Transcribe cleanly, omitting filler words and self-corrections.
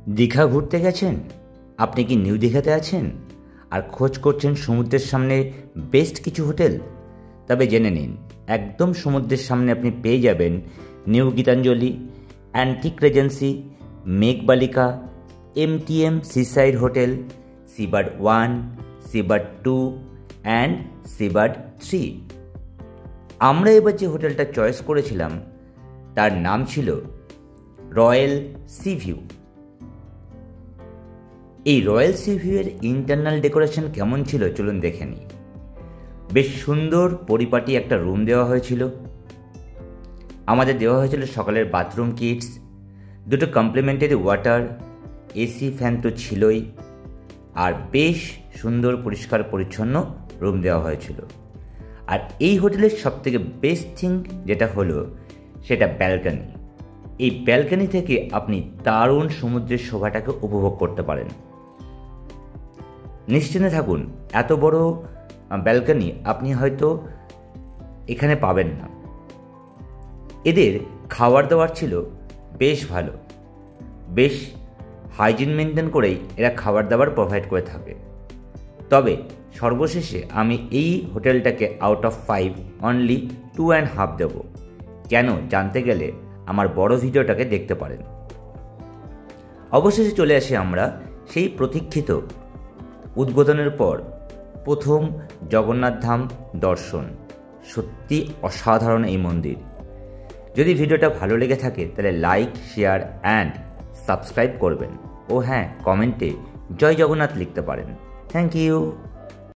দীঘা ঘুরতে গেছেন? আপনি কি নিউ দীঘাতে আছেন আর খোঁজ করছেন সমুদ্রের সামনে বেস্ট কিছু হোটেল? তবে জেনে নিন, একদম সমুদ্রের সামনে আপনি পেয়ে যাবেন new Gitanjali, antique regency, Meghbalika, MTM seaside hotel, seabird 1, seabird 2 অ্যান্ড সিবার্ড 3। আমরা এবার যে হোটেলটা চয়েস করেছিলাম তার নাম ছিল রয়্যাল সি ভিউ। এই রয়্যাল সি ভিউয়ের ইন্টারনাল ডেকোরেশন কেমন ছিল চলুন দেখে নিই। বেশ সুন্দর পরিপাটি একটা রুম দেওয়া হয়েছিল। আমাদের দেওয়া হয়েছিল সকালের বাথরুম কিটস, দুটো কমপ্লিমেন্টারি ওয়াটার, এসি ফ্যান তো ছিলই, আর বেশ সুন্দর পরিষ্কার পরিচ্ছন্ন রুম দেওয়া হয়েছিল। আর এই হোটেলের সবথেকে বেস্ট থিং যেটা হলো সেটা ব্যালকনি। এই ব্যালকনি থেকে আপনি দারুণ সমুদ্রের শোভাটাকে উপভোগ করতে পারেন। নিশ্চিন্তে থাকুন, এত বড় ব্যালকনি আপনি হয়তো এখানে পাবেন না। এদের খাবার দাবার ছিল বেশ ভালো, বেশ হাইজিন মেনটেন করেই এরা খাবার দাবার প্রোভাইড করে থাকে। তবে সর্বশেষে আমি এই হোটেলটাকে আউট অফ 5 অনলি 2.5 দেব। কেন জানতে গেলে আমার বড় ভিডিওটাকে দেখতে পারেন। অবশেষে চলে আসি আমরা সেই প্রতীক্ষিত উদ্বোধনের পর প্রথম জগন্নাথ ধাম দর্শন। সত্যি অসাধারণ এই মন্দির। যদি ভিডিওটা ভালো লেগে থাকে তাহলে লাইক, শেয়ার অ্যান্ড সাবস্ক্রাইব করবেন। ও হ্যাঁ, কমেন্টে জয় জগন্নাথ লিখতে পারেন। Thank you.